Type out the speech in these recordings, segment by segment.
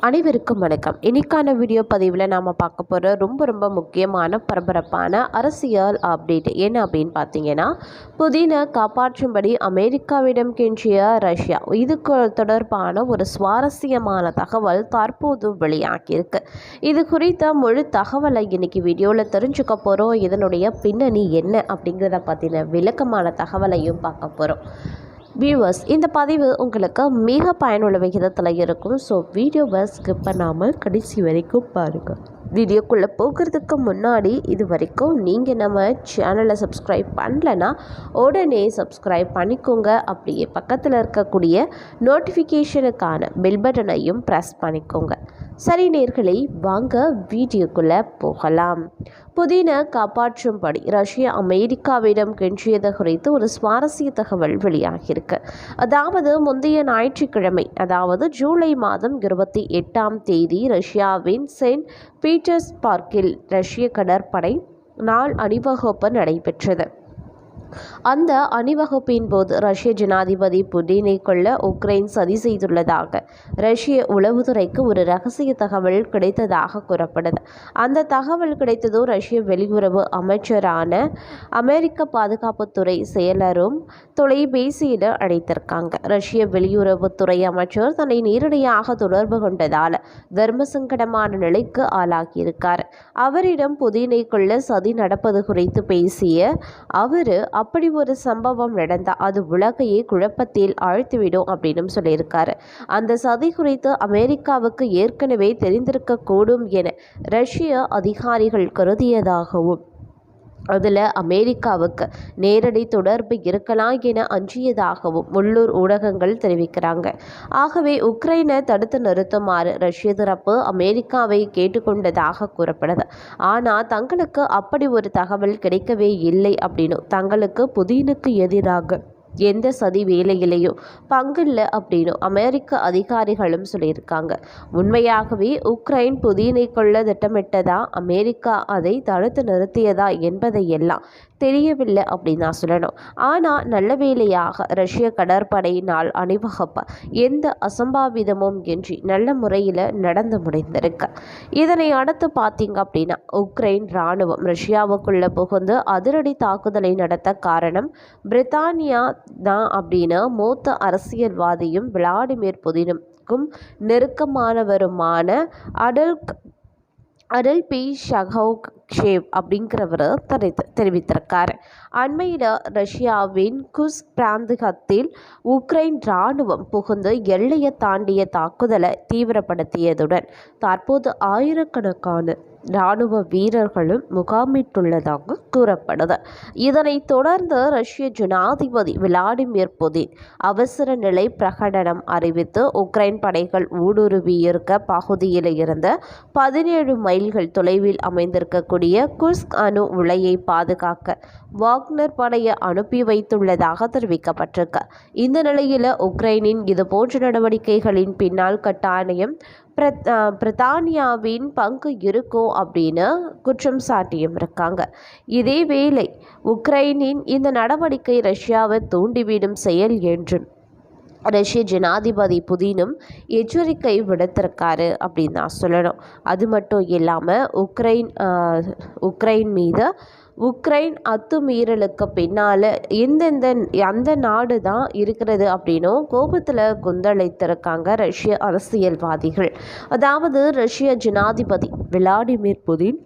அனைவருக்கும் வணக்கம். இன்னைக்கான வீடியோ பதிவில் நாம் பார்க்க போகிற ரொம்ப முக்கியமான பரபரப்பான அரசியல் அப்டேட் என்ன அப்படின்னு பார்த்தீங்கன்னா, புதினை காப்பாற்றும்படி அமெரிக்காவிடம் கெஞ்சிய ரஷ்யா. இதுக்கு தொடர்பான ஒரு சுவாரஸ்யமான தகவல் தற்போது வெளியாகியிருக்கு. இது குறித்த முழு தகவலை இன்னைக்கு வீடியோவில் தெரிஞ்சுக்க போகிறோம். இதனுடைய பின்னணி என்ன அப்படிங்கிறத பற்றின விளக்கமான தகவலையும் பார்க்க போகிறோம். வியூவர்ஸ், இந்த பதிவு உங்களுக்கு மிக பயனுள்ள விகிதத்தில் இருக்கும். ஸோ வீடியோவை ஸ்கிப் பண்ணாமல் கடைசி வரைக்கும் பாருங்கள். வீடியோக்குள்ளே போகிறதுக்கு முன்னாடி இது வரைக்கும் நீங்கள் நம்ம சேனலை சப்ஸ்கிரைப் பண்ணலைன்னா உடனே சப்ஸ்கிரைப் பண்ணிக்கோங்க. அப்படியே பக்கத்தில் இருக்கக்கூடிய நோட்டிஃபிகேஷனுக்கான பெல் பட்டனையும் ப்ரெஸ் பண்ணிக்கோங்க. சரி நேயர்களே, வாங்க வீடியோக்குள்ளே போகலாம். புதினை காப்பாற்றும்படி ரஷ்யா அமெரிக்காவிடம் கெஞ்சியது குறித்து ஒரு சுவாரஸ்ய தகவல் வெளியாகியிருக்கு. அதாவது முந்தைய ஞாயிற்றுக்கிழமை, அதாவது ஜூலை மாதம் 28 ரஷ்யாவின் செயின்ட் பீட்டர்ஸ்பர்க்கில் ரஷ்ய கடற்படை நாள் அணிவகுப்பு நடைபெற்றது. அந்த அணிவகுப்பின் போது ரஷ்ய ஜனாதிபதி புடினை கொல்ல உக்ரைன் சதி செய்துள்ளதாக ரஷ்ய உளவுத்துறைக்கு ஒரு ரகசிய தகவல் கிடைத்ததாக கூறப்படுது. அந்த தகவல் கிடைத்ததும் ரஷ்ய வெளியுறவு அமைச்சரான அமெரிக்க பாதுகாப்புத்துறை செயலரும் தொலைபேசியில் அழைத்திருக்காங்க. ரஷ்ய வெளியுறவுத்துறை அமைச்சர் தன்னை நேரடியாக தொடர்பு கொண்டதால் தர்ம சங்கடமான நிலைக்கு ஆளாகியிருக்கார். அவரிடம் புதினை கொல்ல சதி நடப்பது குறித்து பேசிய அவர், அப்படி ஒரு சம்பவம் நடந்தால் அது உலகையே குழப்பத்தில் ஆழ்த்திவிடும் அப்படின்னு சொல்லியிருக்காரு. அந்த சதி குறித்து அமெரிக்காவுக்கு ஏற்கனவே தெரிந்திருக்கக்கூடும் என ரஷ்ய அதிகாரிகள் கருதியதாகவும், அதில் அமெரிக்காவுக்கு நேரடி தொடர்பு இருக்கலாம் என அஞ்சியதாகவும் உள்ளூர் ஊடகங்கள் தெரிவிக்கிறாங்க. ஆகவே உக்ரைனை தடுத்து நிறுத்துமாறு ரஷ்ய தரப்பு அமெரிக்காவை கேட்டுக்கொண்டதாக கூறப்படுது. ஆனால் தங்களுக்கு அப்படி ஒரு தகவல் கிடைக்கவே இல்லை அப்படின்னு, தங்களுக்கு புதினுக்கு எதிராக எந்த சதி வேலையிலையும் பங்கில்லை அப்படின்னு அமெரிக்க அதிகாரிகளும் சொல்லியிருக்காங்க. உண்மையாகவே உக்ரைன் புதினை கொள்ள திட்டமிட்டதா, அமெரிக்கா அதை தடுத்து நிறுத்தியதா என்பதையெல்லாம் தெரியவில்லை அப்படின்னு நான் சொல்லணும். ஆனால் நல்ல வேளையாக ரஷ்ய கடற்படை நாள் அணிவகுப்பு எந்த அசம்பாவிதமும் இன்றி நல்ல முறையில் நடந்து முடிந்திருக்கு. இதனை அடுத்து பார்த்தீங்க அப்படின்னா, உக்ரைன் இராணுவம் ரஷ்யாவுக்குள்ளே புகுந்து அதிரடி தாக்குதலை நடத்த காரணம் பிரித்தானியா தான் அப்படின்னு மூத்த அரசியல்வாதியும் விளாடிமிர் புதினுக்கும் நெருக்கமானவருமான அடல் பி ஷகோவ்ஷேவ் அப்படிங்கிறவர் தெரிவித்திருக்கார். அண்மையில் ரஷ்யாவின் குர்ஸ்க் பிராந்தியத்தில் உக்ரைன் இராணுவம் புகுந்து எல்லையை தாண்டிய தாக்குதலை தீவிரப்படுத்தியதுடன் தற்போது ஆயிரக்கணக்கான இராணுவ வீரர்களும் முகாமிட்டுள்ளதாக கூறப்படுது. இதனைத் தொடர்ந்து ரஷ்ய ஜனாதிபதி விளாடிமிர் புதின் அவசர நிலை பிரகடனம் அறிவித்து உக்ரைன் படைகள் ஊடுருவியிருக்க பகுதியில் இருந்து 17 மைல்கள் தொலைவில் அமைந்திருக்கக்கூடிய குர்ஸ்க் அணு உலையை பாதுகாக்க வாக்னர் படையை அனுப்பி வைத்துள்ளதாக தெரிவிக்கப்பட்டிருக்கு. இந்த நிலையில் உக்ரைனின் இதுபோன்ற நடவடிக்கைகளின் பின்னால் கட்டாயம் பிரித்தானியாவின் பங்கு இருக்கும் அப்படின்னு குற்றம் சாட்டியும் இருக்காங்க. இதேவேளை உக்ரைனின் இந்த நடவடிக்கை ரஷ்யாவை தூண்டிவிடும் செயல் என்றும் ரஷ்ய ஜனாதிபதி புதினும் எச்சரிக்கை விடுத்திருக்காரு அப்படின்னு தான் சொல்லணும். அது மட்டும் இல்லாமல் உக்ரைன் மீது உக்ரைன் அத்துமீறலுக்கு பின்னால் அந்த நாடு தான் இருக்கிறது அப்படின்னும் கோபத்தில் கொந்தளித்திருக்காங்க ரஷ்ய அரசியல்வாதிகள். அதாவது ரஷ்ய ஜனாதிபதி விளாடிமிர் புதின்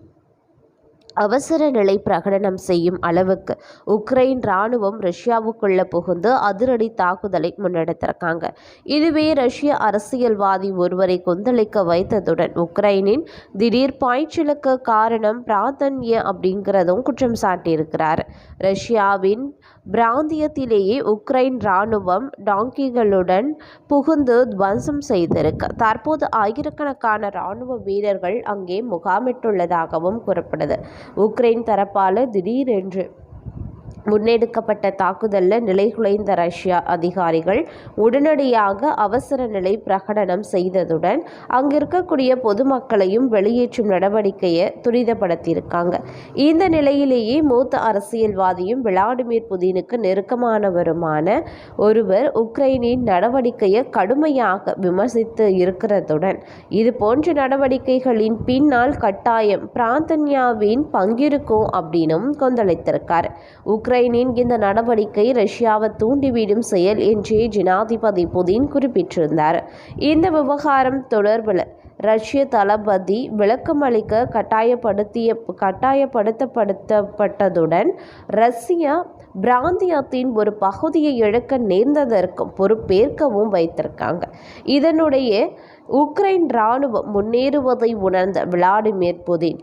அவசர நிலை பிரகடனம் செய்யும் அளவுக்கு உக்ரைன் இராணுவம் ரஷ்யாவுக்குள்ள புகுந்து அதிரடி தாக்குதலை முன்னெடுத்திருக்காங்க. இதுவே ரஷ்ய அரசியல்வாதி ஒருவரை கொந்தளிக்க வைத்ததுடன் உக்ரைனின் திடீர் பாய்ச்சலுக்கு காரணம் பிராதான்ய அப்படிங்கிறதும் குற்றம் சாட்டியிருக்கிறார். ரஷ்யாவின் பிராந்தியத்திலேயே உக்ரைன் இராணுவம் டாங்கிகளுடன் புகுந்து துவம்சம் செய்திருக்கு. தற்போது ஆயிரக்கணக்கான இராணுவ வீரர்கள் அங்கே முகாமிட்டுள்ளதாகவும் கூறப்படுது. உக்ரைன் தரப்பால் திடீரென்று முன்னெடுக்கப்பட்ட தாக்குதலில் நிலைகுலைந்த ரஷ்யா அதிகாரிகள் உடனடியாக அவசர நிலை பிரகடனம் செய்ததுடன் அங்கு இருக்கக்கூடிய பொதுமக்களையும் வெளியேற்றும் நடவடிக்கையை துரிதப்படுத்தியிருக்காங்க. இந்த நிலையிலேயே மூத்த அரசியல்வாதியும் விளாடிமிர் புதினுக்கு நெருக்கமானவருமான ஒருவர் உக்ரைனின் நடவடிக்கையை கடுமையாக விமர்சித்து இருக்கிறதுடன் இது போன்ற நடவடிக்கைகளின் பின்னால் கட்டாயம் பிராந்தன்யாவின் பங்கிருக்கும் அப்படின்னும் கொந்தளித்திருக்கார். உக்ரைனின் இந்த நடவடிக்கை ரஷ்யாவை தூண்டிவிடும் செயல் என்றே ஜனாதிபதி புதின் குறிப்பிட்டிருந்தார். இந்த விவகாரம் தொடர்பில் ரஷ்ய தளபதி விளக்கமளிக்க கட்டாயப்படுத்தப்பட்டதுடன் ரஷ்யா பிராந்தியத்தின் ஒரு பகுதியை இழக்க நேர்ந்ததற்கும் பொறுப்பேற்கவும் வைத்திருக்காங்க. இதனுடைய உக்ரைன் இராணுவம் முன்னேறுவதை உணர்ந்த விளாடிமிர் புதின்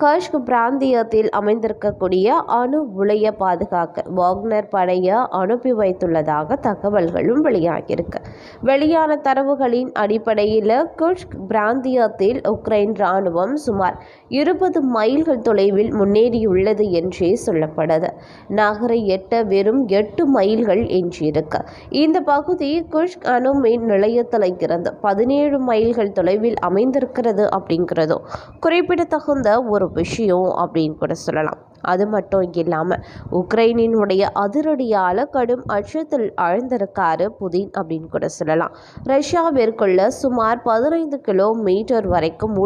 கர்ஸ்க் பிராந்தியத்தில் அமைந்திருக்கக்கூடிய அணு உலையை பாதுகாக்க வாக்னர் படையை அனுப்பி வைத்துள்ளதாக தகவல்களும் வெளியாகியிருக்கு. வெளியான தரவுகளின் அடிப்படையில் கர்ஸ்க் பிராந்தியத்தில் உக்ரைன் இராணுவம் சுமார் 20 மைல்கள் தொலைவில் முன்னேறியுள்ளது என்றே சொல்லப்படுது. நகரை எட்ட வெறும் 8 மைல்கள் எஞ்சியிருக்கு. இந்த பகுதி கர்ஸ்க் அணு மின் நிலையத்தில் இருந்து 17 மைல்கள் தொலைவில் அமைந்திருக்கிறது அப்படிங்கிறதும் குறிப்பிடத்தகுந்த ஒரு விஷயம் அப்படின்னு கூட சொல்லலாம். அது மட்டும் இல்லாமல் உக்ரைனினுடைய அதிரடியால் கடும் அச்சத்தில் ஆழ்ந்திருக்காரு புதின் அப்படின்னு கூட சொல்லலாம். ரஷ்யாவிற்குள்ள சுமார் 15 கிலோமீட்டர் வரைக்கும்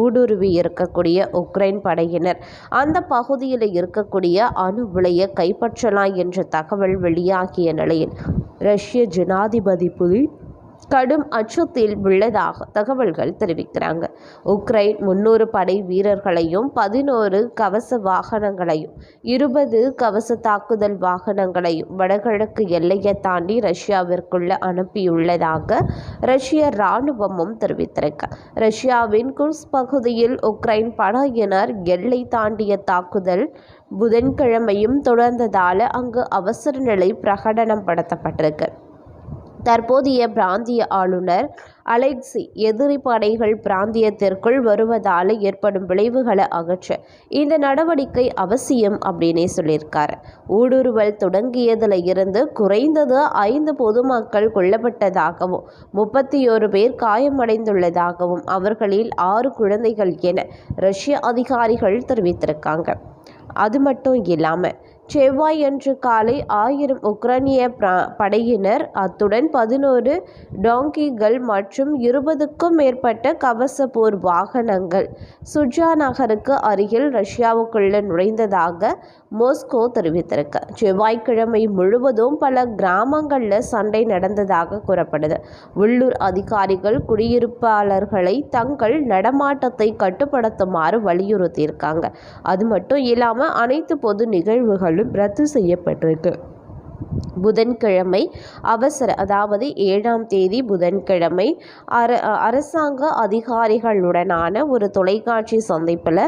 ஊடுருவி இருக்கக்கூடிய உக்ரைன் படையினர் அந்த பகுதியில் இருக்கக்கூடிய அணு உலையை கைப்பற்றலாம் என்ற தகவல் வெளியாகிய நிலையில் ரஷ்ய ஜனாதிபதி புதின் கடும் அச்சத்தில் உள்ளதாக தகவல்கள் தெரிவிக்கிறாங்க. உக்ரைன் 300 படை வீரர்களையும் 11 கவச வாகனங்களையும் 20 கவச தாக்குதல் வாகனங்களையும் வடகிழக்கு எல்லையை தாண்டி ரஷ்யாவிற்குள்ள அனுப்பியுள்ளதாக ரஷ்ய இராணுவமும் தெரிவித்திருக்கு. ரஷ்யாவின் குர்ஸ்க் பகுதியில் உக்ரைன் படையினர் எல்லை தாண்டிய தாக்குதல் புதன்கிழமையும் தொடர்ந்ததால் அங்கு அவசர நிலை பிரகடனம் படுத்தப்பட்டிருக்கு. தற்போதைய பிராந்திய ஆளுநர் அலெக்சி எதிரி படைகள் பிராந்தியத்திற்குள் வருவதால் ஏற்படும் விளைவுகளை அகற்ற இந்த நடவடிக்கை அவசியம் அப்படின்னே சொல்லியிருக்காரு. ஊடுருவல் தொடங்கியதில் இருந்து குறைந்தது 5 பொதுமக்கள் கொல்லப்பட்டதாகவும் 31 பேர் காயமடைந்துள்ளதாகவும் அவர்களில் 6 குழந்தைகள் என ரஷ்ய அதிகாரிகள் தெரிவித்திருக்காங்க. அது மட்டும் இல்லாமல் செவ்வாயன்று காலை 1000 உக்ரைனிய படையினர் அத்துடன் 11 டாங்கிகள் மற்றும் 20க்கும் மேற்பட்ட கவச போர் வாகனங்கள் சுஜா நகருக்கு அருகில் ரஷ்யாவுக்குள்ள நுழைந்ததாக மாஸ்கோ தெரிவித்திருக்கு. செவ்வாய்க்கிழமை முழுவதும் பல கிராமங்களில் சண்டை நடந்ததாக கூறப்படுது. உள்ளூர் அதிகாரிகள் குடியிருப்பாளர்களை தங்கள் நடமாட்டத்தை கட்டுப்படுத்துமாறு வலியுறுத்தியிருக்காங்க. அது மட்டும் இல்லாமல் அனைத்து பொது நிகழ்வுகள் ரத்து செய்யப்பட்டிருக்கு. புதன்கிழமை அதாவது 7ஆம் தேதி புதன்கிழமை அரசாங்க அதிகாரிகளுடனான ஒரு தொலைக்காட்சி சந்திப்பில்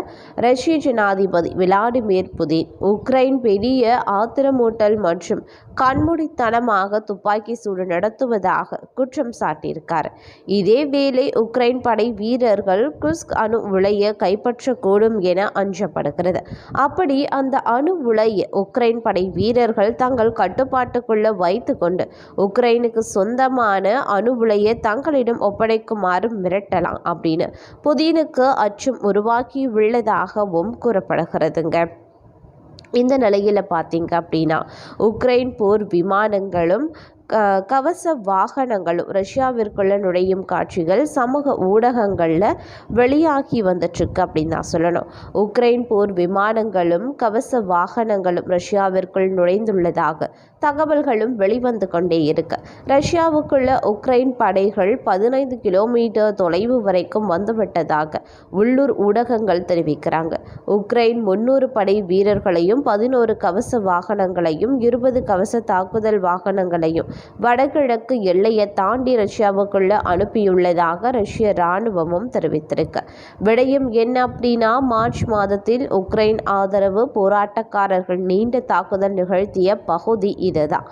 ரஷ்ய ஜனாதிபதி விளாடிமிர் புதின் உக்ரைன் பெரிய ஆத்திரமூட்டல் மற்றும் கண்மூடித்தனமாக துப்பாக்கி சூடு நடத்துவதாக குற்றம் சாட்டியிருக்கார். இதேவேளை உக்ரைன் படை வீரர்கள் குர்ஸ்க் அணு உலையை கைப்பற்றக்கூடும் என அஞ்சப்படுகிறது. அப்படி அந்த அணு உலையை உக்ரைன் படை வீரர்கள் தங்கள் கட்டுப்பாட்டுக்குள்ள வைத்து கொண்டு உக்ரைனுக்கு சொந்தமான அணு உலையை தங்களிடம் ஒப்படைக்குமாறு மிரட்டலாம் அப்படின்னு புதினுக்கு அச்சம் உருவாக்கியுள்ளதாகவும் கூறப்படுகிறதுங்க. இந்த நிலையில் பார்த்தீங்க அப்படின்னா உக்ரைன் போர் விமானங்களும் கவச வாகனங்களும் ரஷ்யாவிற்குள்ள நுழையும் காட்சிகள் சமூக ஊடகங்களில் வெளியாகி வந்துட்டுருக்கு அப்படின்னு தான் சொல்லணும். உக்ரைன் போர் விமானங்களும் கவச வாகனங்களும் ரஷ்யாவிற்குள் நுழைந்துள்ளதாக தகவல்களும் வெளிவந்து கொண்டே இருக்கு. ரஷ்யாவுக்குள்ள உக்ரைன் படைகள் 15 கிலோமீட்டர் தொலைவு வரைக்கும் வந்துவிட்டதாக உள்ளூர் ஊடகங்கள் தெரிவிக்கிறாங்க. உக்ரைன் 300 படை வீரர்களையும் 11 கவச வாகனங்களையும் 20 கவச தாக்குதல் வாகனங்களையும் வடகிழக்கு எல்லையை தாண்டி ரஷ்யாவுக்குள்ள அனுப்பியுள்ளதாக ரஷ்ய இராணுவமும் தெரிவித்திருக்கு. விடயம் என்ன அப்படின்னா, மார்ச் மாதத்தில் உக்ரைன் ஆதரவு போராட்டக்காரர்கள் நீண்ட தாக்குதல் நிகழ்த்திய பகுதி இதுதான்.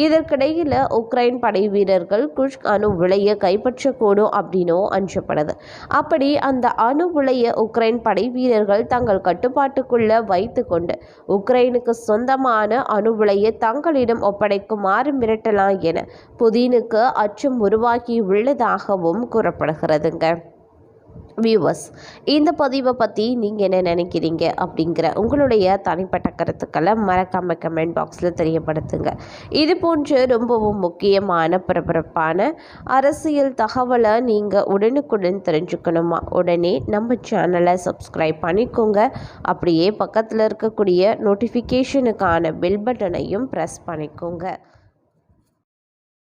இதற்கிடையில உக்ரைன் படை வீரர்கள் குஷ்க் அணு உலையை கைப்பற்றக்கூடும் அப்படின்னும் அஞ்சப்படுது. அப்படி அந்த அணு உலையை உக்ரைன் படை வீரர்கள் தங்கள் கட்டுப்பாட்டுக்குள்ள வைத்து கொண்டு உக்ரைனுக்கு சொந்தமான அணு உலையை தங்களிடம் ஒப்படைக்குமாறு மிரட்டலாம் என புதினுக்கு அச்சம் உருவாகியுள்ளதாகவும் கூறப்படுகிறதுங்க. வியூவர்ஸ், இந்த பதிவை பற்றி நீங்கள் என்ன நினைக்கிறீங்க அப்படிங்கிற உங்களுடைய தனிப்பட்ட கருத்துக்களை மறக்காமல் கமெண்ட் பாக்ஸில் தெரியப்படுத்துங்க. இது போன்று ரொம்பவும் முக்கியமான பரபரப்பான அரசியல் தகவலை நீங்கள் உடனுக்குடன் தெரிஞ்சுக்கணுமா, உடனே நம்ம சேனலை சப்ஸ்கிரைப் பண்ணிக்கோங்க. அப்படியே பக்கத்தில் இருக்கக்கூடிய நோட்டிஃபிகேஷனுக்கான பெல் பட்டனையும் ப்ரெஸ் பண்ணிக்கோங்க.